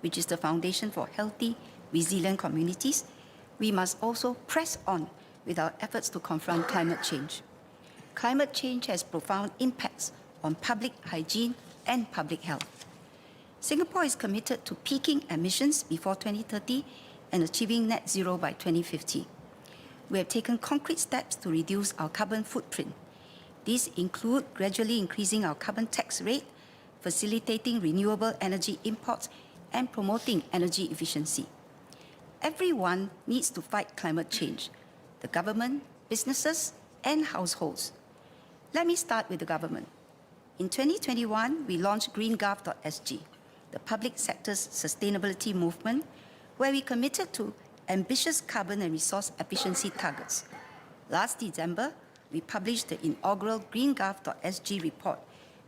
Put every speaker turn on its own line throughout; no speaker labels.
which is the foundation for healthy, resilient communities, we must also press on with our efforts to confront climate change. Climate change has profound impacts on public hygiene and public health. Singapore is committed to peaking emissions before 2030 and achieving net zero by 2050. We have taken concrete steps to reduce our carbon footprint. These include gradually increasing our carbon tax rate, facilitating renewable energy imports, and promoting energy efficiency. Everyone needs to fight climate change: the government, businesses, and households. Let me start with the government. In 2021, we launched GreenGov.sg, the public sector's sustainability movement, where we committed to ambitious carbon and resource efficiency targets. Last December, we published the inaugural GreenGov.sg report,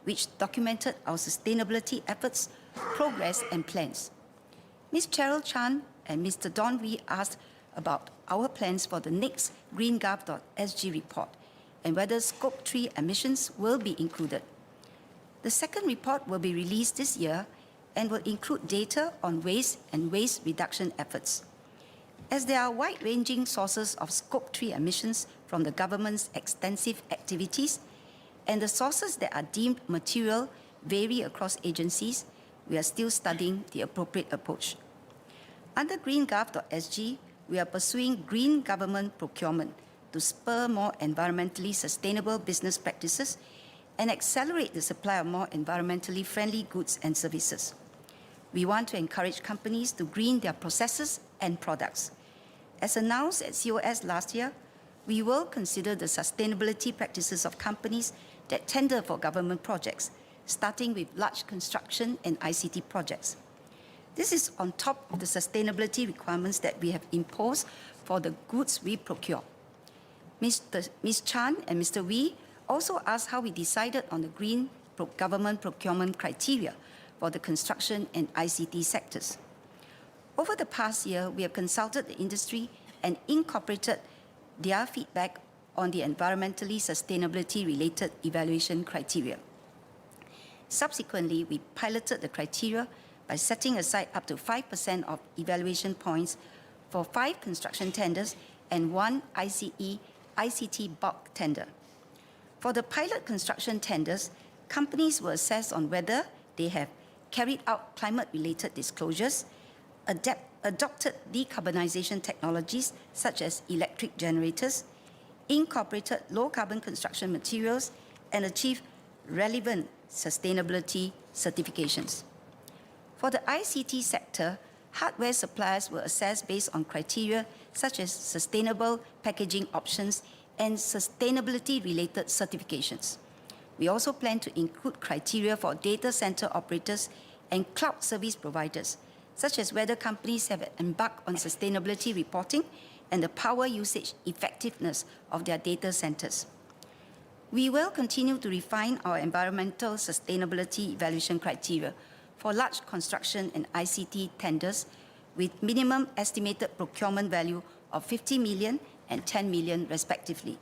which documented our sustainability efforts, progress, and plans. Ms. Cheryl Chan and Mr. Don Wee asked about our plans for the next GreenGov.sg report and whether Scope 3 emissions will be included. The second report will be released this year and will include data on waste and waste reduction efforts. As there are wide-ranging sources of Scope 3 emissions from the government's extensive activities, and the sources that are deemed material vary across agencies, we are still studying the appropriate approach. Under GreenGov.sg, we are pursuing green government procurement to spur more environmentally sustainable business practices and accelerate the supply of more environmentally friendly goods and services. We want to encourage companies to green their processes and products. As announced at COS last year, we will consider the sustainability practices of companies that tender for government projects, starting with large construction and ICT projects. This is on top of the sustainability requirements that we have imposed for the goods we procure. Ms. Chan and Mr. Wee also asked how we decided on the green government procurement criteria for the construction and ICT sectors. Over the past year, we have consulted the industry and incorporated their feedback on the environmentally sustainability-related evaluation criteria. Subsequently, we piloted the criteria by setting aside up to 5% of evaluation points for 5 construction tenders and 1 ICT bulk tender. For the pilot construction tenders, companies were assessed on whether they have carried out climate-related disclosures, adopted decarbonization technologies such as electric generators, incorporated low-carbon construction materials, and achieved relevant sustainability certifications. For the ICT sector, hardware suppliers were assessed based on criteria such as sustainable packaging options and sustainability-related certifications. We also plan to include criteria for data center operators and cloud service providers, such as whether companies have embarked on sustainability reporting and the power usage effectiveness of their data centers. We will continue to refine our environmental sustainability evaluation criteria for large construction and ICT tenders with minimum estimated procurement value of 50 million and 10 million respectively.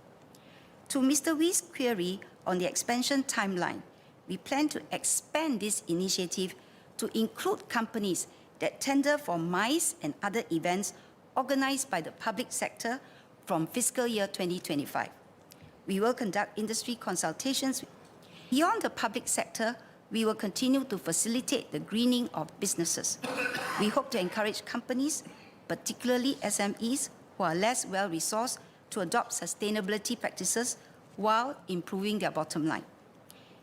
To Mr. Wee's query on the expansion timeline, we plan to expand this initiative to include companies that tender for MICE and other events organized by the public sector from fiscal year 2025. We will conduct industry consultations. Beyond the public sector, we will continue to facilitate the greening of businesses. We hope to encourage companies, particularly SMEs, who are less well-resourced, to adopt sustainability practices while improving their bottom line.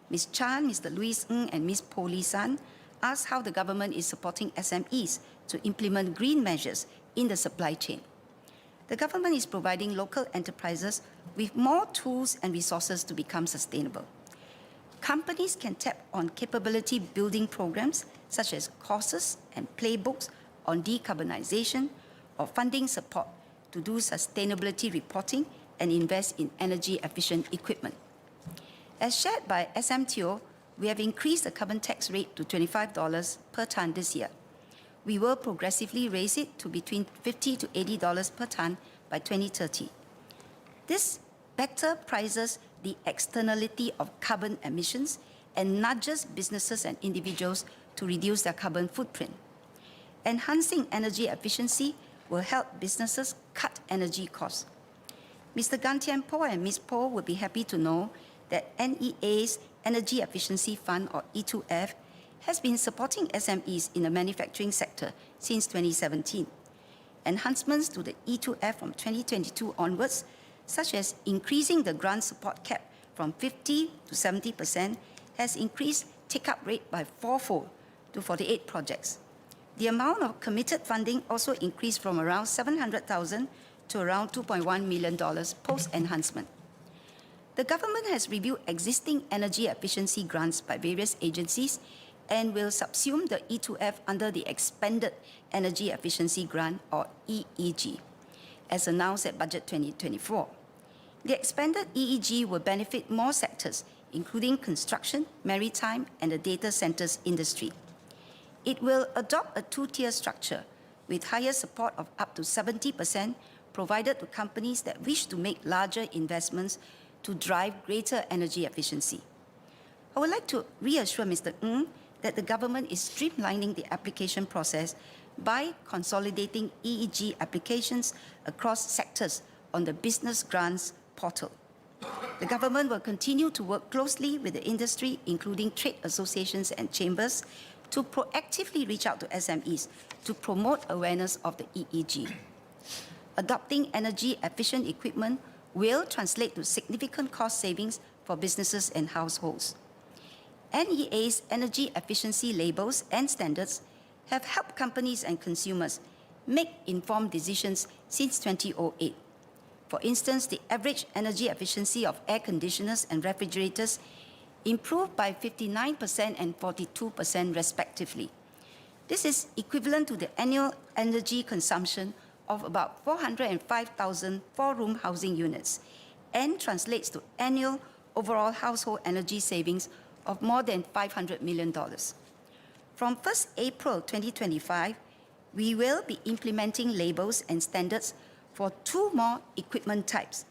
Ms. Chan, Mr. Louis Ng, and Ms. Po Lee San asked how the government is supporting SMEs to implement green measures in the supply chain. The government is providing local enterprises with more tools and resources to become sustainable. Companies can tap on capability building programs such as courses and playbooks on decarbonization or funding support to do sustainability reporting and invest in energy-efficient equipment. As shared by SMTO, we have increased the carbon tax rate to $25 per tonne this year. We will progressively raise it to between $50 to $80 per tonne by 2030. This better prices the externality of carbon emissions and nudges businesses and individuals to reduce their carbon footprint. Enhancing energy efficiency will help businesses cut energy costs. Mr. Gan Tian Po and Ms. Po would be happy to know that NEA's Energy Efficiency Fund, or E2F, has been supporting SMEs in the manufacturing sector since 2017. Enhancements to the E2F from 2022 onwards, such as increasing the grant support cap from 50 to 70%, has increased take-up rate by fourfold to 48 projects. The amount of committed funding also increased from around $700,000 to around $2.1 million post-enhancement. The government has reviewed existing energy efficiency grants by various agencies and will subsume the E2F under the Expanded Energy Efficiency Grant, or EEG, as announced at Budget 2024. The expanded EEG will benefit more sectors, including construction, maritime, and the data centers industry. It will adopt a two-tier structure with higher support of up to 70% provided to companies that wish to make larger investments to drive greater energy efficiency. I would like to reassure Mr. Ng that the government is streamlining the application process by consolidating EEG applications across sectors on the Business Grants portal. The government will continue to work closely with the industry, including trade associations and chambers, to proactively reach out to SMEs to promote awareness of the EEG. Adopting energy-efficient equipment will translate to significant cost savings for businesses and households. NEA's energy efficiency labels and standards have helped companies and consumers make informed decisions since 2008. For instance, the average energy efficiency of air conditioners and refrigerators improved by 59% and 42% respectively. This is equivalent to the annual energy consumption of about 405,000 four-room housing units and translates to annual overall household energy savings of more than $500 million. From 1st April 2025, we will be implementing labels and standards for two more equipment types,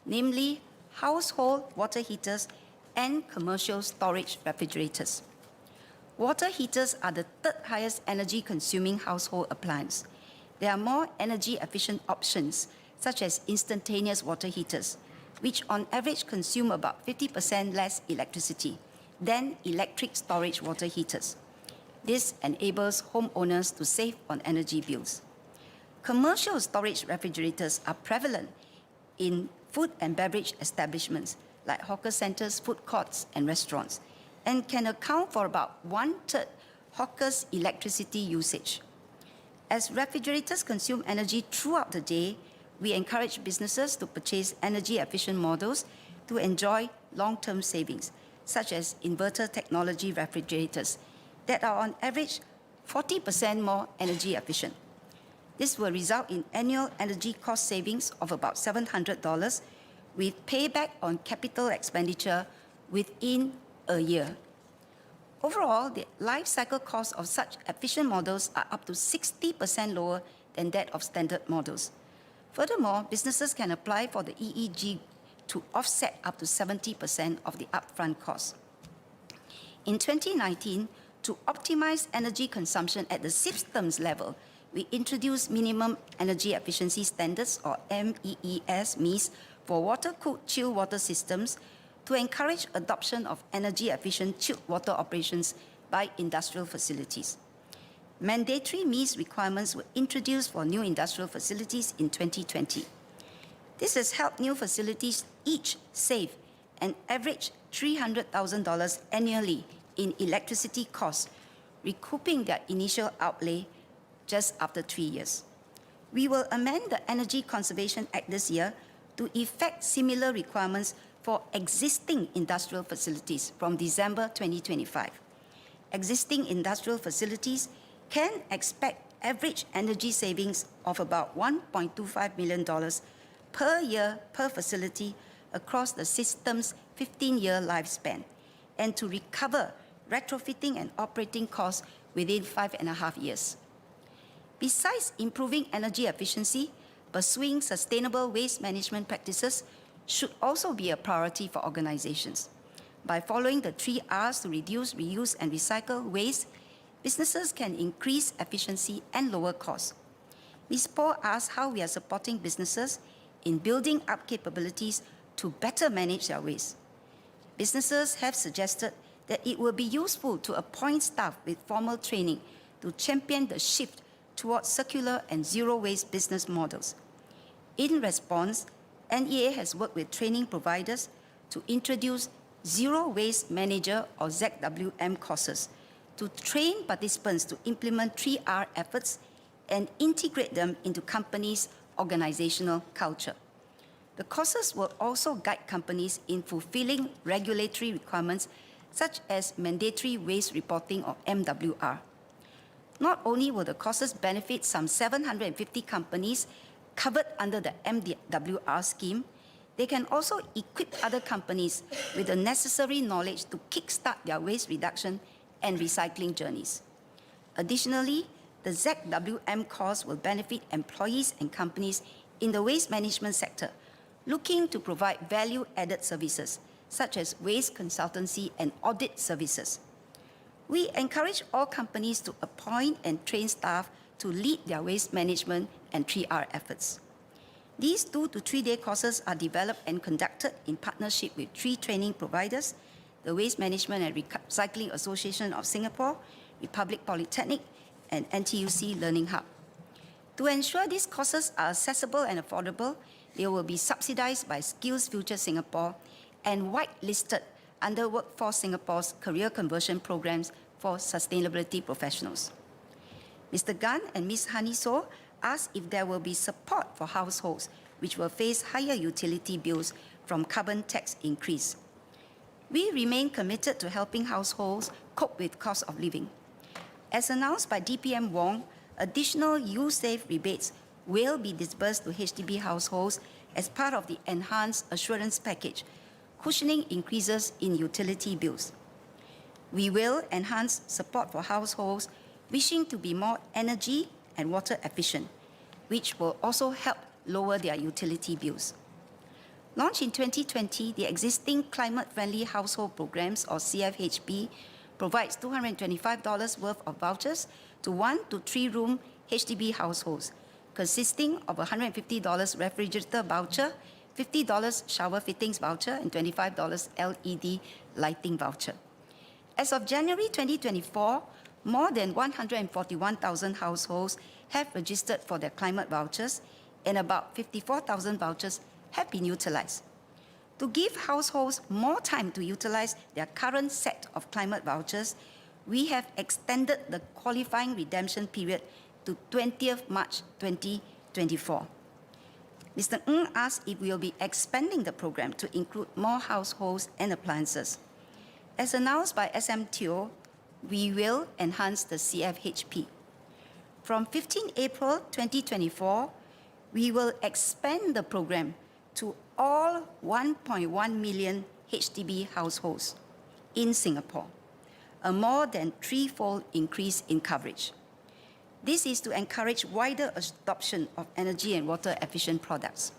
namely household water heaters and commercial storage refrigerators. Water heaters are the third highest energy-consuming household appliance. There are more energy-efficient options, such as instantaneous water heaters, which on average consume about 50% less electricity than electric storage water heaters. This enables homeowners to save on energy bills. Commercial storage refrigerators are prevalent in food and beverage establishments like hawker centers, food courts, and restaurants, and can account for about 1/3 hawkers' electricity usage. As refrigerators consume energy throughout the day, we encourage businesses to purchase energy-efficient models to enjoy long-term savings, such as inverter technology refrigerators that are on average 40% more energy efficient. This will result in annual energy cost savings of about $700 with payback on capital expenditure within a year. Overall, the life cycle costs of such efficient models are up to 60% lower than that of standard models. Furthermore, businesses can apply for the EEG to offset up to 70% of the upfront costs. In 2019, to optimize energy consumption at the systems level, we introduced minimum energy efficiency standards, or MEES, for water-cooled chilled water systems to encourage adoption of energy-efficient chilled water operations by industrial facilities. Mandatory MEES requirements were introduced for new industrial facilities in 2020. This has helped new facilities each save an average $300,000 annually in electricity costs, recouping their initial outlay just after 3 years. We will amend the Energy Conservation Act this year to effect similar requirements for existing industrial facilities from December 2025. Existing industrial facilities can expect average energy savings of about $1.25 million per year per facility across the system's 15-year lifespan, and to recover retrofitting and operating costs within 5.5 years. Besides improving energy efficiency, pursuing sustainable waste management practices should also be a priority for organizations. By following the 3 Rs to reduce, reuse, and recycle waste, businesses can increase efficiency and lower costs. Ms. Khor asked how we are supporting businesses in building up capabilities to better manage their waste. Businesses have suggested that it will be useful to appoint staff with formal training to champion the shift towards circular and zero-waste business models. In response, NEA has worked with training providers to introduce Zero Waste Manager or ZWM courses to train participants to implement 3R efforts and integrate them into companies' organizational culture. The courses will also guide companies in fulfilling regulatory requirements such as mandatory waste reporting or MWR. Not only will the courses benefit some 750 companies covered under the MWR scheme, they can also equip other companies with the necessary knowledge to kickstart their waste reduction and recycling journeys. Additionally, the ZWM course will benefit employees and companies in the waste management sector looking to provide value-added services such as waste consultancy and audit services. We encourage all companies to appoint and train staff to lead their waste management and 3R efforts. These 2 to 3 day courses are developed and conducted in partnership with 3 training providers, the Waste Management and Recycling Association of Singapore, Republic Polytechnic, and NTUC Learning Hub. To ensure these courses are accessible and affordable, they will be subsidized by Skills Future Singapore and whitelisted under Workforce Singapore's career conversion programs for sustainability professionals. Mr. Gan and Ms. Hani So asked if there will be support for households which will face higher utility bills from carbon tax increase. We remain committed to helping households cope with cost of living. As announced by DPM Wong, additional U-Save rebates will be disbursed to HDB households as part of the Enhanced Assurance Package, cushioning increases in utility bills. We will enhance support for households wishing to be more energy and water efficient, which will also help lower their utility bills. Launched in 2020, the existing Climate-Friendly Household Programs, or CFHP, provides $225 worth of vouchers to 1 to 3 room HDB households, consisting of a $150 refrigerator voucher, $50 shower fittings voucher, and $25 LED lighting voucher. As of January 2024, more than 141,000 households have registered for their climate vouchers, and about 54,000 vouchers have been utilized. To give households more time to utilize their current set of climate vouchers, we have extended the qualifying redemption period to 20th March 2024. Mr. Ng asked if we will be expanding the program to include more households and appliances. As announced by SMTO, we will enhance the CFHP. From 15 April 2024, we will expand the program to all 1.1 million HDB households in Singapore, a more than 3-fold increase in coverage. This is to encourage wider adoption of energy and water efficient products.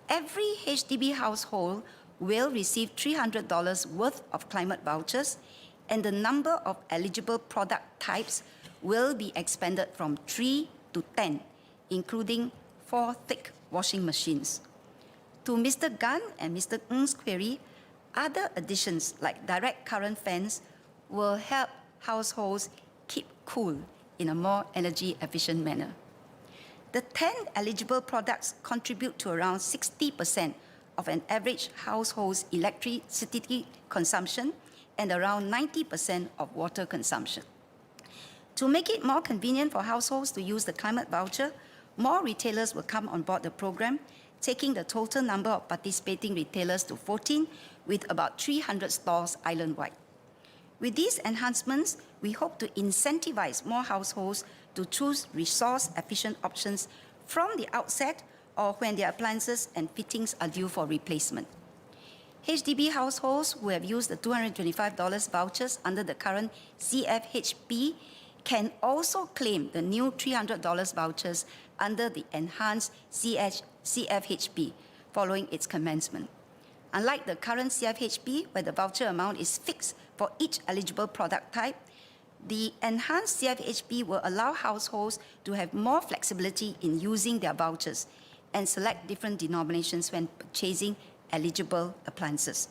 Every HDB household will receive $300 worth of climate vouchers, and the number of eligible product types will be expanded from 3 to 10, including 4 thick washing machines. To Mr. Gan and Mr. Ng's query, other additions like direct current fans will help households keep cool in a more energy-efficient manner. The 10 eligible products contribute to around 60% of an average household's electricity consumption and around 90% of water consumption. To make it more convenient for households to use the climate voucher, more retailers will come on board the program, taking the total number of participating retailers to 14, with about 300 stores island-wide. With these enhancements, we hope to incentivize more households to choose resource-efficient options from the outset or when their appliances and fittings are due for replacement. HDB households who have used the $225 vouchers under the current CFHP can also claim the new $300 vouchers under the enhanced CFHP following its commencement. Unlike the current CFHP, where the voucher amount is fixed for each eligible product type, The enhanced CFHB will allow households to have more flexibility in using their vouchers and select different denominations when purchasing eligible appliances.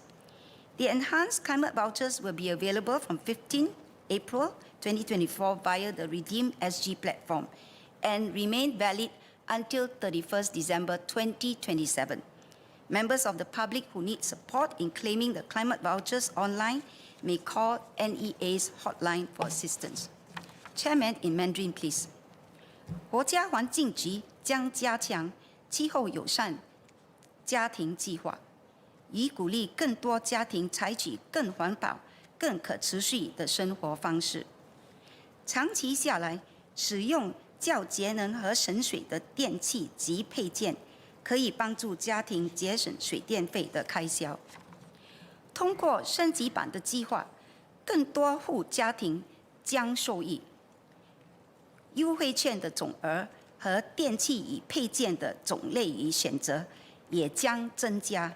The enhanced climate vouchers will be available from 15 April 2024 via the Redeem SG platform and remain valid until 31st December 2027. Members of the public who need support in claiming the climate vouchers online may call NEA's hotline for assistance. Chairman, in Mandarin, please. 国家环境局将加强气候友善家庭计划，以鼓励更多家庭采取更环保、更可持续的生活方式。长期下来，使用较节能和省水的电器及配件，可以帮助家庭节省水电费的开销。通过升级版的计划，更多户家庭将受益。优惠券的总额和电器与配件的种类与选择也将增加。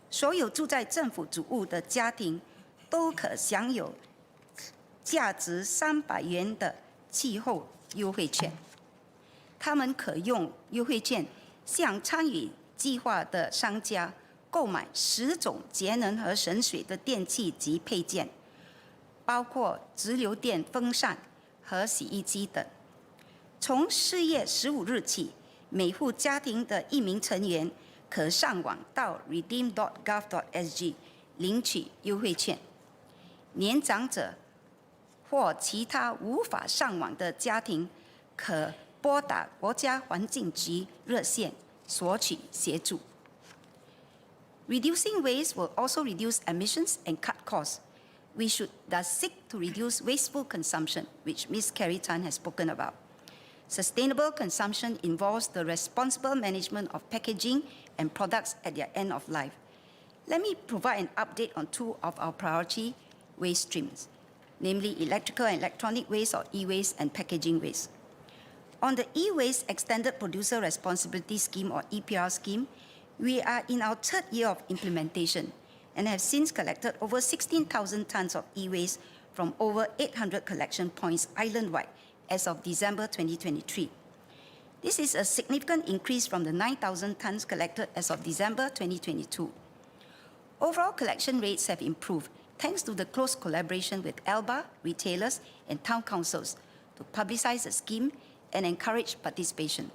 所有住在政府主屋的家庭都可享有价值300元的气候优惠券。他们可用优惠券向参与计划的商家购买10种节能和省水的电器及配件，包括直流电风扇和洗衣机等。从4月15日起，每户家庭的1名成员可上网到 redeem.gov.sg 领取优惠券。年长者或其他无法上网的家庭，可拨打国家环境局热线索取协助。Reducing waste will also reduce emissions and cut costs. We should thus seek to reduce wasteful consumption, which Ms. Carrie Tan has spoken about. Sustainable consumption involves the responsible management of packaging and products at their end of life. Let me provide an update on 2 of our priority waste streams, namely electrical and electronic waste or e-waste and packaging waste. On the e-waste Extended Producer Responsibility Scheme or EPR scheme, we are in our 3rd year of implementation and have since collected over 16,000 tons of e-waste from over 800 collection points island-wide as of December 2023. This is a significant increase from the 9,000 tons collected as of December 2022. Overall collection rates have improved thanks to the close collaboration with ALBA, retailers, and town councils to publicize the scheme and encourage participation.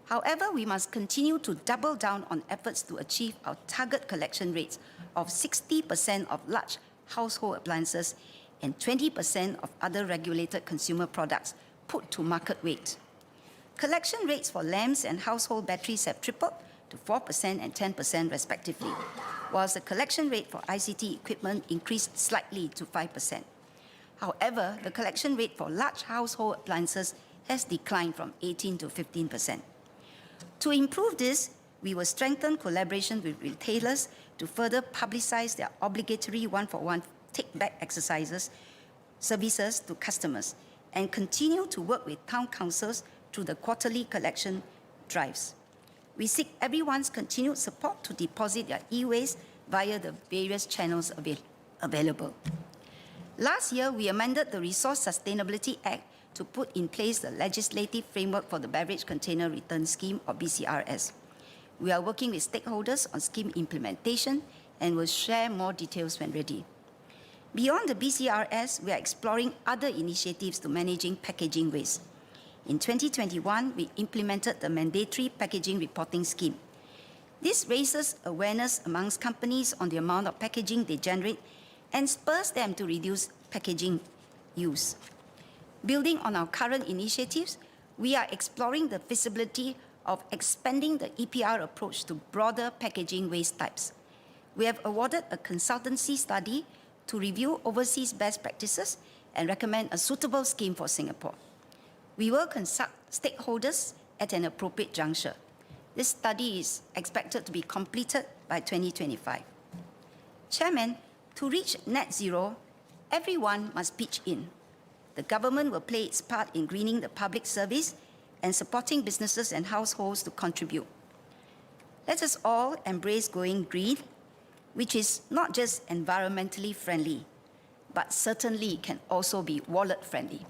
However, we must continue to double down on efforts to achieve our target collection rates of 60% of large household appliances and 20% of other regulated consumer products put to market weight. Collection rates for lamps and household batteries have tripled to 4% and 10% respectively, whilst the collection rate for ICT equipment increased slightly to 5%. However, the collection rate for large household appliances has declined from 18 to 15%. To improve this, we will strengthen collaboration with retailers to further publicize their obligatory one-for-one take-back exercises, services to customers, and continue to work with town councils through the quarterly collection drives. We seek everyone's continued support to deposit their e-waste via the various channels available. Last year, we amended the Resource Sustainability Act to put in place the legislative framework for the Beverage Container Return Scheme, or BCRS. We are working with stakeholders on scheme implementation and will share more details when ready. Beyond the BCRS, we are exploring other initiatives to managing packaging waste. In 2021, we implemented the mandatory packaging reporting scheme. This raises awareness amongst companies on the amount of packaging they generate and spurs them to reduce packaging use. Building on our current initiatives, we are exploring the feasibility of expanding the EPR approach to broader packaging waste types. We have awarded a consultancy study to review overseas best practices and recommend a suitable scheme for Singapore. We will consult stakeholders at an appropriate juncture. This study is expected to be completed by 2025. Chairman, to reach net zero, everyone must pitch in. The government will play its part in greening the public service and supporting businesses and households to contribute. Let us all embrace going green, which is not just environmentally friendly, but certainly can also be wallet-friendly.